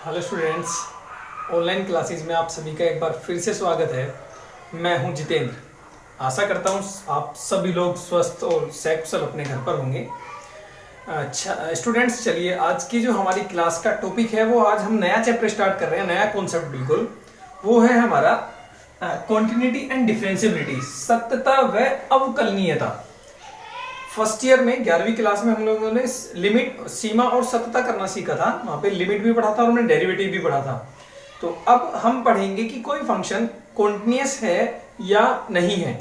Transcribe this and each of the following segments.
Hello students, online classes में आप सभी का एक बार फिर से स्वागत है। मैं हूं जितेंद्र। आशा करता हूं आप सभी लोग स्वस्थ और सकुशल अपने घर पर होंगे। अच्छा स्टूडेंट्स, चलिए आज की जो हमारी क्लास का टॉपिक है वो आज हम नया चैप्टर स्टार्ट कर रहे हैं, नया कॉन्सेप्ट बिल्कुल। वो है हमारा कॉन्टिन्यूटी एंड डिफरेंशिएबिलिटी, सत्यता व अवकलनीयता। फर्स्ट ईयर में 11वीं क्लास में हम लोगों ने लिमिट, सीमा और सत्यता करना सीखा था। वहां पे लिमिट भी पढ़ा था और हमने डेरिवेटिव भी पढ़ा था। तो अब हम पढ़ेंगे कि कोई फंक्शन कॉन्टिन्यूअस है या नहीं है,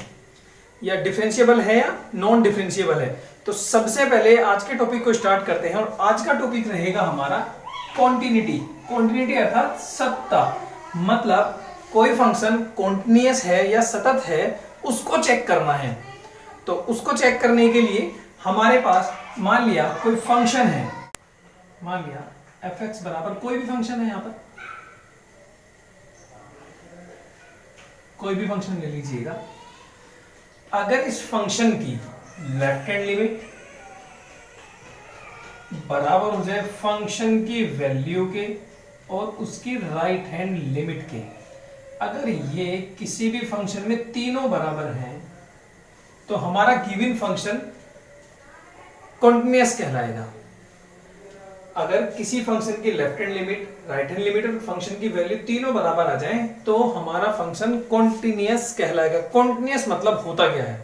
या डिफरेंशिएबल है या नॉन डिफरेंशिएबल है। तो सबसे पहले आज के टॉपिक को स्टार्ट करते हैं और आज का टॉपिक रहेगा हमारा कॉन्टिन्यूटी। कॉन्टिन्यूटी अर्थात सत्यता, मतलब कोई फंक्शन कॉन्टिन्यूअस है या सतत है उसको चेक करना है। तो उसको चेक करने के लिए हमारे पास मान लिया कोई फंक्शन है, मान लिया f(x) बराबर कोई भी फंक्शन है, यहां पर कोई भी फंक्शन ले लीजिएगा। अगर इस फंक्शन की लेफ्ट हैंड लिमिट बराबर हो जाए फंक्शन की वैल्यू के और उसकी राइट हैंड लिमिट के, अगर ये किसी भी फंक्शन में तीनों बराबर हैं तो हमारा गिवन फंक्शन कॉन्टिन्यूअस कहलाएगा। अगर किसी फंक्शन की left hand limit, right hand limit और फंक्शन की वैल्यू तीनों बराबर आ जाएं तो हमारा फंक्शन कॉन्टिन्यूअस कहलाएगा। कॉन्टिन्यूअस मतलब होता क्या है?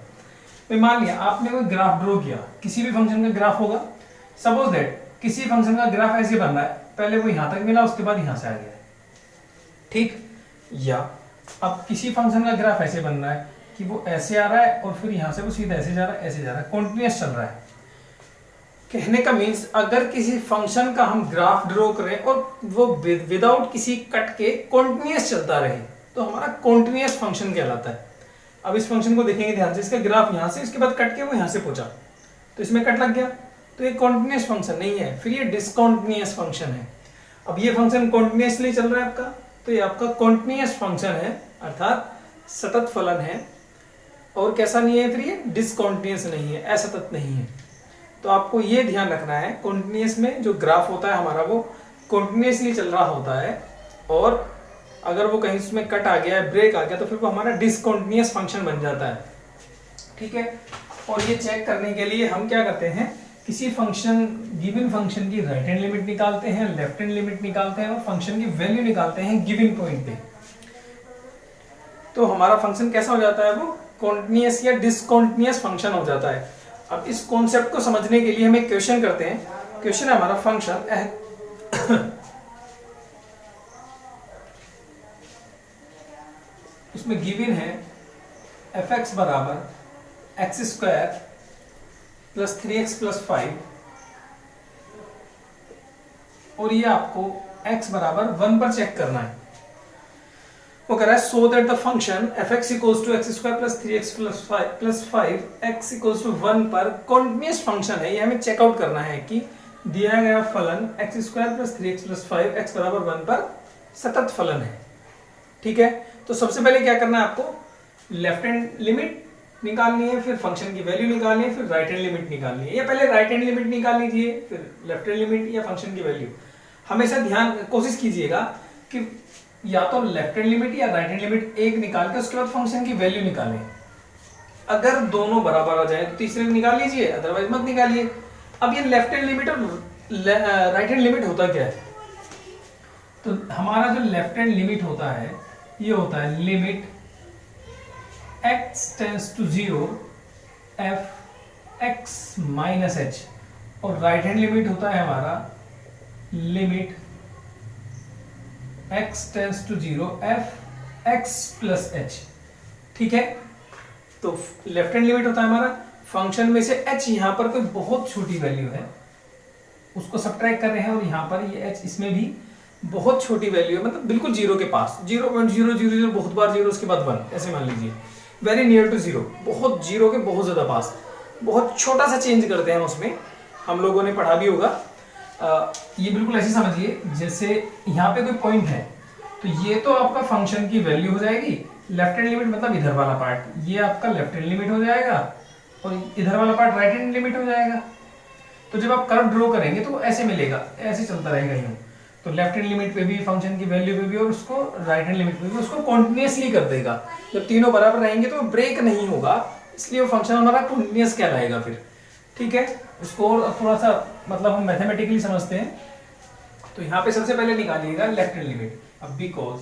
तो मान लिया आपने कोई ग्राफ ड्रॉ किया, किसी भी फंक्शन का ग्राफ होगा। सपोज दैट किसी फंक्शन का ग्राफ ऐसे बन रहा है, पहले वो यहां तक मिला, उसके बाद यहां से आ गया, ठीक। या अब किसी फंक्शन का ग्राफ ऐसे बन रहा है कि वो ऐसे आ रहा है और फिर यहां से वो सीधा ऐसे जा रहा है, ऐसे जा रहा है, कॉन्टिन्यूअस चल रहा है। कहने का मीन्स अगर किसी फंक्शन का हम ग्राफ ड्रॉ करें और वो विदाउट किसी कट के कॉन्टिन्यूअस चलता रहे तो हमारा कॉन्टिन्यूअस फंक्शन कहलाता है। अब इस फंक्शन को देखेंगे ध्यान से, इसका ग्राफ यहां से, इसके बाद कट के वो यहां से पहुंचा, तो इसमें कट लग गया, तो ये कॉन्टिन्यूअस फंक्शन नहीं है, फिर ये डिसकॉन्टिन्यूअस फंक्शन है। अब ये फंक्शन कॉन्टिन्यूअसली चल रहा है आपका, तो ये आपका कॉन्टिन्यूअस फंक्शन है, अर्थात सतत फलन है। और कैसा नहीं है, फिर ये डिसकॉन्टिन्यूअस नहीं है, असतत नहीं है। तो आपको ये ध्यान रखना है, कॉन्टिन्यूअस में जो ग्राफ होता है हमारा वो कॉन्टिन्यूअसली चल रहा होता है, और अगर वो कहीं उसमें कट आ गया है, ब्रेक आ गया, तो फिर वो हमारा डिसकॉन्टिन्यूअस फंक्शन बन जाता है, ठीक है। और ये चेक करने के लिए हम क्या करते हैं, किसी फंक्शन, गिवन फंक्शन की राइट हैंड लिमिट निकालते हैं, लेफ्ट हैंड लिमिट निकालते हैं और फंक्शन की वैल्यू निकालते हैं गिवन पॉइंट पे। तो हमारा फंक्शन कैसा हो जाता है, वो कॉन्टिन्यूअस या डिसकॉन्टिन्यूअस फंक्शन हो जाता है। अब इस कॉन्सेप्ट को समझने के लिए हम एक क्वेश्चन करते हैं। क्वेश्चन है हमारा फंक्शन उसमें गिवन है f(x) बराबर x² प्लस 3x प्लस 5, और ये आपको x बराबर 1 पर चेक करना है। वो कह रहा है so that the function f(x) equals to x² plus 3x plus 5 x equals to 1 पर कॉन्टिन्यूअस फंक्शन है। ये हमें चेकआउट करना है कि दिया गया फलन x² plus 3x plus 5 x बराबर 1 पर सतत फलन है, ठीक है। तो सबसे पहले क्या करना है, आपको लेफ्ट हैंड लिमिट निकालनी है, फिर फंक्शन की वैल्यू निकालनी है, फिर राइट हैंड लिमिट निकालनी है। या पहले राइट हैंड लिमिट निकाल लीजिए, फिर लेफ्ट हैंड लिमिट या फंक्शन की वैल्यू। हमेशा ध्यान, कोशिश कीजिएगा कि या तो लेफ्ट हैंड लिमिट या राइट हैंड लिमिट एक निकाल के उसके बाद फंक्शन की वैल्यू निकालें। अगर दोनों बराबर आ जाए तो तीसरे निकाल लीजिए, अदरवाइज मत निकालिए। अब ये लेफ्ट हैंड लिमिट और राइट हैंड लिमिट होता क्या है, तो हमारा जो लेफ्ट हैंड लिमिट होता है ये होता है limit x tends to 0 f(x) minus h, और राइट हैंड लिमिट होता है हमारा limit x tends to 0 f(x) plus h, ठीक है। तो लेफ्ट हैंड लिमिट होता है हमारा फंक्शन में से h, यहां पर कोई बहुत छोटी वैल्यू है उसको सब्ट्रैक्ट कर रहे हैं, और यहां पर ये h इसमें भी बहुत छोटी वैल्यू है, मतलब बिल्कुल जीरो के पास, 0.000, बहुत बार जीरो, उसके बाद 1, ऐसे मान लीजिए, वेरी नियर टू जीरो, बहुत जीरो के बहुत ज्यादा पास, बहुत छोटा सा चेंज करते हैं उसमें, हम लोगों ने पढ़ा भी होगा। ये बिल्कुल ऐसे समझिए जैसे यहाँ पे कोई पॉइंट है, तो ये तो आपका फंक्शन की वैल्यू हो जाएगी, लेफ्ट हैंड लिमिट मतलब इधर वाला पार्ट, ये आपका लेफ्ट हैंड लिमिट हो जाएगा, और इधर वाला पार्ट राइट हैंड लिमिट हो जाएगा। तो जब आप कर्व ड्रॉ करेंगे तो ऐसे मिलेगा, ऐसे चलता रहेगा यूं। तो लेफ्ट हैंड लिमिट पे भी फंक्शन की वैल्यू पे भी और उसको राइट हैंड लिमिट पे भी उसको कॉन्टिन्यूसली कर देगा। जब तीनों बराबर रहेंगे तो ब्रेक नहीं होगा, इसलिए वो फंक्शन हमारा कॉन्टिन्यूस कहलाएगा फिर। ठीक है, इसको थोड़ा सा मतलब हम मैथमेटिकली समझते हैं। तो यहाँ पे सबसे पहले निकालिएगा लेफ्ट हैंड लिमिट। अब बिकॉज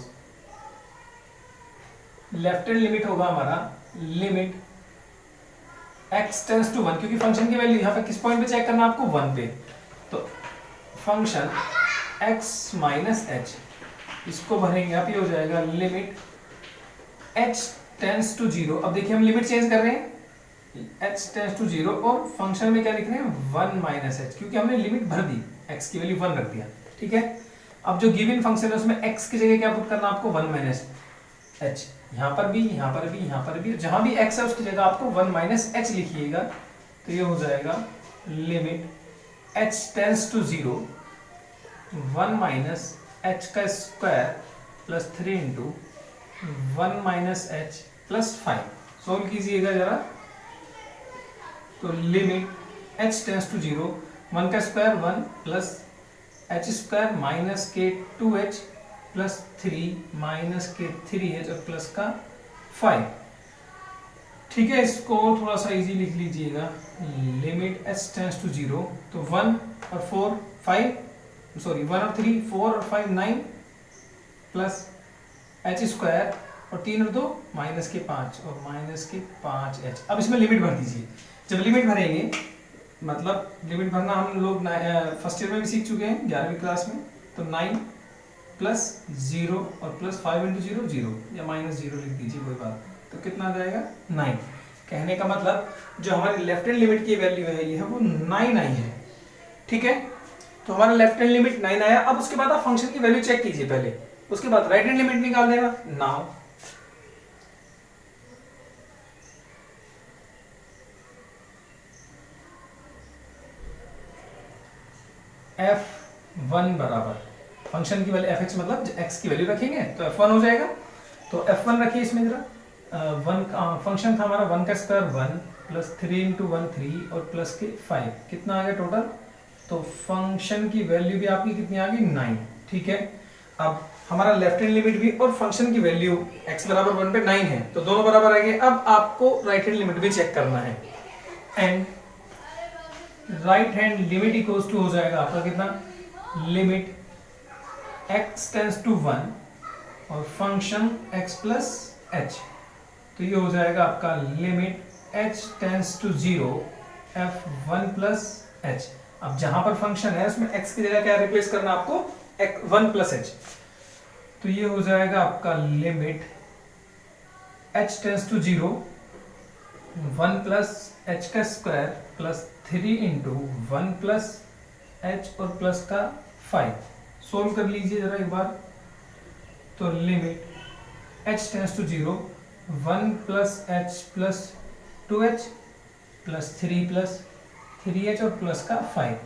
लेफ्ट हैंड लिमिट होगा हमारा लिमिट x टेंड्स टू 1, क्योंकि फंक्शन की वैल्यू यहाँ पे किस पॉइंट पे चेक करना है आपको, 1 पे। तो फंक्शन x माइनस एच, इसको भरेंगे आप, ये हो जाएगा लिमिट h टेंड्स टू 0। अब देखिए हम लिमिट चेंज कर रहे हैं, h टेंड्स टू 0 और फंक्शन में क्या लिख रहे हैं 1 माइनस एच, क्योंकि हमने लिमिट भर दी, x की वैल्यू 1 रख दिया। ठीक है, अब जो गिवन फंक्शन है उसमें x की जगह क्या पुट करना आपको 1 माइनस एच, यहाँ पर भी, यहाँ पर भी, यहाँ पर भी, जहां भी x है उसकी जगह आपको 1 माइनस एच लिखिएगा। तो ये हो जाएगा limit h tends to 0 1 minus H का square plus 3 into 1 minus H plus 5। Solve कीजिएगा जरा। तो लिमिट h टेंड्स टू 0 1 का square 1 plus H square minus के 2h प्लस 3 माइनस के 3h और प्लस का 5। ठीक है, इसको थोड़ा सा इजी लिख लीजिएगा। लिमिट h टेंड्स टू 0, तो 1 और 4 5, सॉरी 1 और 3 4 और 5 9 प्लस h स्क्वायर और 3 और 2 माइनस के 5 और माइनस के 5h। अब इसमें लिमिट भर दीजिए। जब लिमिट भरेंगे, मतलब लिमिट भरना हम लोग फर्स्ट ईयर में भी सीख चुके हैं 11वीं क्लास में। तो 9 प्लस 0 और प्लस 5 इंटू 0 0 या माइनस 0 लिख दीजिए, कोई बात नहीं। तो कितना आ जाएगा 9। कहने का मतलब जो हमारी लेफ्ट हैंड लिमिट की वैल्यू है ये है वो 9 आई है। ठीक है, तो हमारा लेफ्ट हैंड लिमिट 9 आया। अब उसके बाद आप फंक्शन की वैल्यू चेक कीजिए पहले, उसके बाद राइट हैंड लिमिट निकाल देना। नाउ f1 बराबर फंक्शन की वैल्यू fx मतलब x की वैल्यू रखेंगे तो f1 हो जाएगा। तो f1 रखिए इसमें जरा। फंक्शन था हमारा 1 का स्क्वायर 1 प्लस 3 इंटू 1 3 और प्लस के 5, कितना आ गया टोटल। तो फंक्शन की वैल्यू भी आपकी कितनी आ गई 9। ठीक है, अब हमारा लेफ्ट हैंड लिमिट भी और फंक्शन की वैल्यू x बराबर 1 पे 9 है, तो दोनों बराबर आ गए। अब आपको राइट हैंड लिमिट भी चेक करना है। And right hand limit equals to हो जाएगा आपका कितना, लिमिट x टेंड्स टू 1 और फंक्शन x प्लस h। तो ये हो जाएगा आपका limit h tends to 0 f1 plus h। अब जहां पर फंक्शन है उसमें x की जगह क्या रिप्लेस करना आपको 1 प्लस h। तो ये हो जाएगा आपका limit h tends to 0 1 plus h का square plus 3 into 1 plus h और प्लस का 5। सोल्व कर लीजिए जरा एक बार। तो limit h tends to 0 1 plus h plus 2h plus 3 plus 3h और प्लस का 5,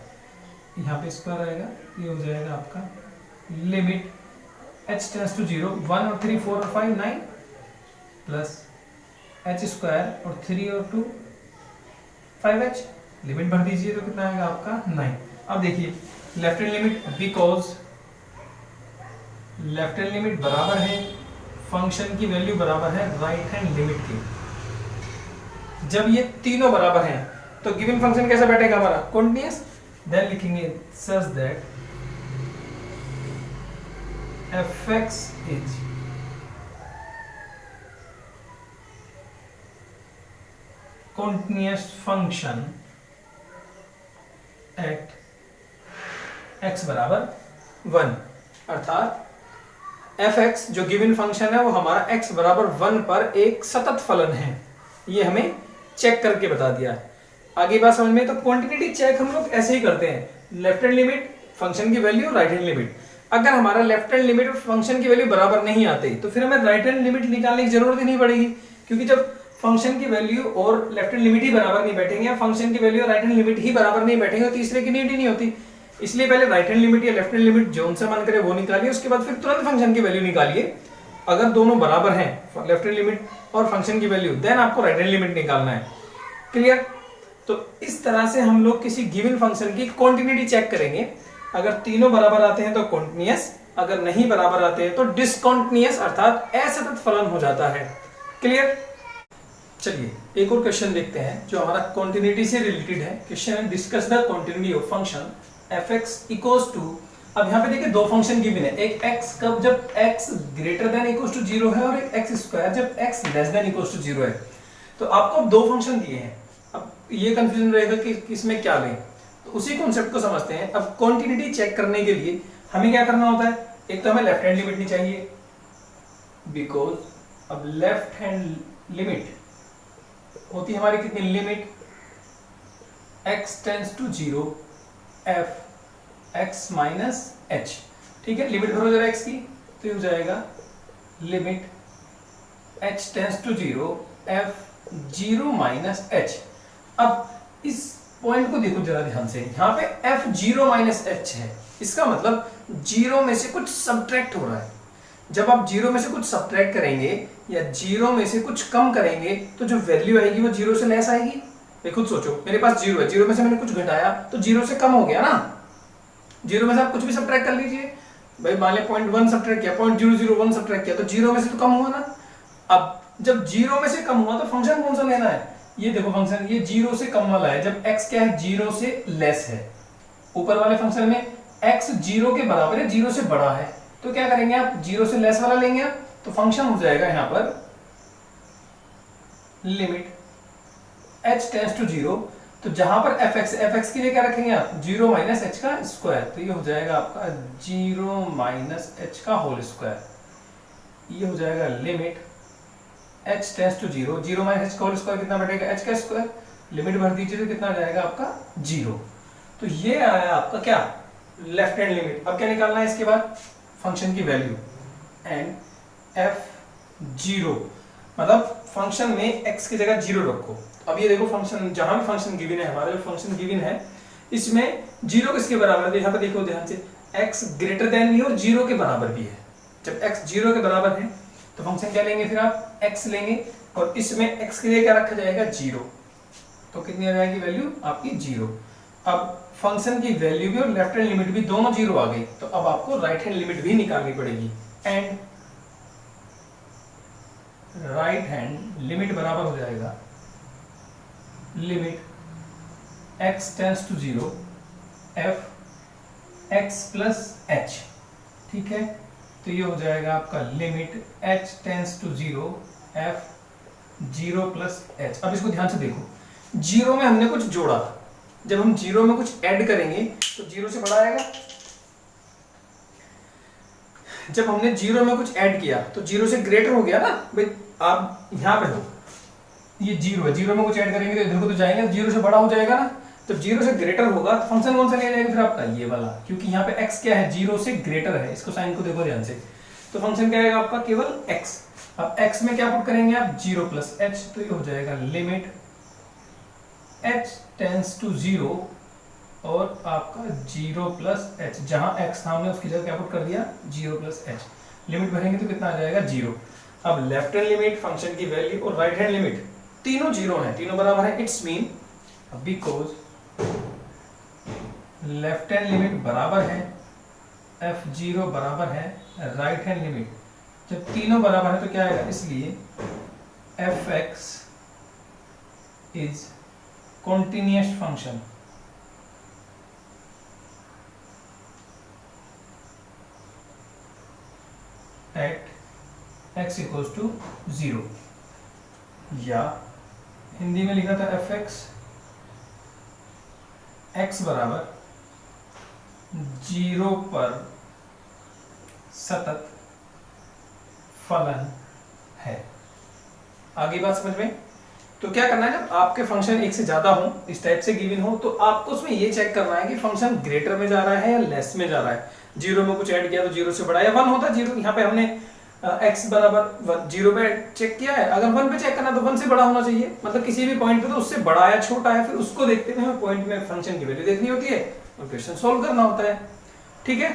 यहाँ पे स्क्वायर आएगा। ये हो जाएगा आपका लिमिट h टेंड्स टू 0 1 और 3 4 और 5 9 प्लस h स्क्वायर और 3 और 2 5h। लिमिट भर दीजिए तो कितना आएगा आपका 9। अब देखिए left hand limit, because left hand limit बराबर है फंक्शन की वैल्यू बराबर है राइट हैंड लिमिट की। जब ये तीनों बराबर हैं तो गिवन फंक्शन कैसा बैठेगा हमारा, कॉन्टिन्यूअस। देन लिखेंगे such that fx is continuous function at x बराबर 1, अर्थात fx जो गिवन फंक्शन है वो हमारा x बराबर 1 पर एक सतत फलन है। ये हमें चेक करके बता दिया है। आगे बात समझ में। तो क्वांटिटी चेक हम लोग ऐसे ही करते हैं, लेफ्ट हैंड लिमिट, फंक्शन की वैल्यू, राइट हैंड लिमिट। अगर हमारा लेफ्ट हैंड लिमिट और फंक्शन की वैल्यू बराबर नहीं आती तो फिर हमें राइट हैंड लिमिट निकालने की जरूरत ही नहीं पड़ेगी, क्योंकि जब फंक्शन की वैल्यू और लेफ्ट हैंड लिमिट ही बराबर नहीं बैठेंगे या फंक्शन की वैल्यू और राइट हैंड लिमिट ही बराबर नहीं बैठेंगे तो तीसरे की नीड ही नहीं होती। इसलिए पहले राइट हैंड लिमिट या लेफ्ट हैंड लिमिट जो उनसे मन करे वो निकालिए, उसके बाद फिर तुरंत फंक्शन की वैल्यू निकालिए। अगर दोनों बराबर हैं लेफ्ट हैंड लिमिट और फंक्शन की वैल्यू, देन आपको राइट हैंड लिमिट निकालना है। क्लियर। तो इस तरह से हम लोग किसी गिवन फंक्शन की कॉन्टिन्यूटी चेक करेंगे। अगर तीनों बराबर आते हैं तो कॉन्टिन्यूअस, अगर नहीं बराबर आते हैं तो डिसकॉन्टिन्यूअस अर्थात असतत फलन हो जाता है। क्लियर? चलिए एक और क्वेश्चन देखते हैं जो हमारा कॉन्टिन्यूटी से रिलेटेड है। क्वेश्चन है discuss the continuity of function fx equals to. अब यहाँ पे देखिए दो फंक्शन गिवन है, एक x कब जब x greater than equals to 0 है, और एक x स्क्वायर जब x less than equals to 0 है। तो आपको अब दो फंक्शन दिए हैं, अब ये कंफ्यूजन रहेगा कि इसमें क्या लें, तो उसी कॉन्सेप्ट को समझते हैं। अब कॉन्टिन्यूटी चेक करने के लिए हमें क्या करना होता है, एक तो हमें लेफ्ट हैंड लिमिट नहीं चाहिए, बिकॉज अब लेफ्ट हैंड लिमिट होती है हमारी कितनी, limit x tends to 0 f x minus h। ठीक है, लिमिट भरो जरा x की, तो ये हो जाएगा limit h tends to 0 f 0 minus h। अब इस पॉइंट को देखो जरा ध्यान से, यहाँ पे f 0 माइनस h है, इसका मतलब 0 में से कुछ सब्ट्रैक्ट हो रहा है। जब आप 0 में से कुछ सब्ट्रैक्ट करेंगे या 0 में से कुछ कम करेंगे तो जो वैल्यू आएगी वो 0 से लेस आएगी। ये खुद सोचो, मेरे पास 0 है, 0 में से मैंने कुछ घटाया तो 0 से कम हो गया ना। 0 में से आप कुछ भी सब्ट्रैक्ट कर लीजिए, भाई मान ले 0.1 सब्ट्रैक्ट किया, 0.001 सब्ट्रैक्ट किया, तो 0 में से तो कम हुआ ना। अब जब 0 में से कम हुआ तो फंक्शन कौन सा लेना है, ये देखो फंक्शन ये 0 से कम वाला है, जब x क्या है 0 से लेस है। ऊपर वाले फंक्शन में x 0 के बराबर है, 0 से बड़ा है, तो क्या करेंगे आप 0 से लेस वाला लेंगे आप, तो फंक्शन हो जाएगा यहां पर लिमिट h टेंड्स टू 0। तो जहां पर fx के लिए क्या रखेंगे आप 0 माइनस h का स्क्वायर, तो ये हो जाएगा आपका 0 माइनस h का होल स्क्वायर। ये हो जाएगा limit h tends to 0, 0 minus h का होल स्क्वायर कितना बैठेगा h का स्क्वायर, लिमिट भर दीजिए तो कितना जाएगा आपका 0। तो ये आया आपका क्या लेफ्ट हैंड लिमिट। अब क्या निकालना है इसके बाद, फंक्शन की वैल्यू एंड f0, मतलब फंक्शन में x की जगह 0 रखो। अब ये देखो फंक्शन, जहां भी फंक्शन गिवन है, हमारा जो फंक्शन गिवन है इसमें 0 किसके बराबर है, यहाँ पे देखो ध्यान से, x ग्रेटर देन भी और 0 के बराबर भी है। जब x 0 के बराबर है तो फंक्शन क्या लेंगे, फिर आप x लेंगे, और इसमें x के लिए क्या रखा जाएगा 0, तो कितनी आ जाएगी वैल्यू आपकी 0। अब फंक्शन की वैल्यू भी और लेफ्ट हैंड लिमिट भी दोनों 0 आ गई, तो अब आपको राइट हैंड लिमिट भी निकालनी पड़ेगी। एंड राइट हैंड लिमिट बराबर हो जाएगा limit x tends to 0 f x plus h। ठीक है, तो ये हो जाएगा आपका limit h tends to 0 f 0 plus h। अब इसको ध्यान से देखो, 0 में हमने कुछ जोड़ा, जब हम 0 में कुछ ऐड करेंगे तो 0 से बड़ा आएगा। जब हमने 0 में कुछ ऐड किया तो 0 से ग्रेटर हो गया ना। भाई आप यहाँ पे हो, ये 0 है, 0 में कुछ ऐड करेंगे तो इधर को तो जाएंगे, 0 से बड़ा हो जाएगा ना। जब 0 से ग्रेटर होगा तो फंक्शन कौन सा ले जाएगा फिर आपका, ये वाला, क्योंकि यहाँ पे x क्या है 0 से ग्रेटर है। इसको साइन को देखो ध्यान से, तो फंक्शन क्या आएगा आपका केवल x। अब x में क्या पुट करेंगे आप 0 प्लस h, तो ये हो जाएगा लिमिट h टेंड्स टू 0 और आपका 0 प्लस h, जहां x था हमने उसकी जगह क्या पुट कर दिया 0 प्लस h। लिमिट भरेंगे तो कितना आ जाएगा 0। अब लेफ्ट हैंड लिमिट, फंक्शन की वैल्यू और राइट हैंड लिमिट तीनों 0 हैं, तीनों बराबर है। It's mean because left hand limit बराबर है f0 बराबर है राइट हैंड लिमिट, जब तीनों बराबर है तो क्या आएगा, इसलिए fx is continuous function at x equals to 0, या हिंदी में लिखा था fx x बराबर 0 पर सतत फलन है। आगे बात समझ में? तो क्या करना है, जब आपके फंक्शन एक से ज्यादा हो, इस टाइप से गिवन हो, तो आपको उसमें ये चेक करना है कि फंक्शन ग्रेटर में जा रहा है या लेस में जा रहा है। 0 में कुछ ऐड किया तो 0 से बड़ा, या 1 होता है 0, यहाँ पे हमने x बराबर 0 पे चेक किया है, अगर 1 पे चेक करना तो 1 से बड़ा होना चाहिए, मतलब किसी भी पॉइंट पे तो उससे बड़ा या छोटा है, फिर उसको देखते हुए हमें पॉइंट में फंक्शन की वैल्यू देखनी होती है और क्वेश्चन सोल्व करना होता है। ठीक है,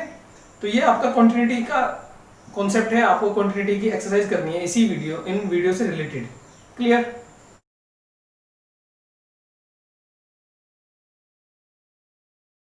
तो ये आपका कॉन्टिन्यूटी का कॉन्सेप्ट है, आपको कॉन्टिन्यूटी की एक्सरसाइज करनी है इसी वीडियो, इन वीडियो से रिलेटेड। क्लियर?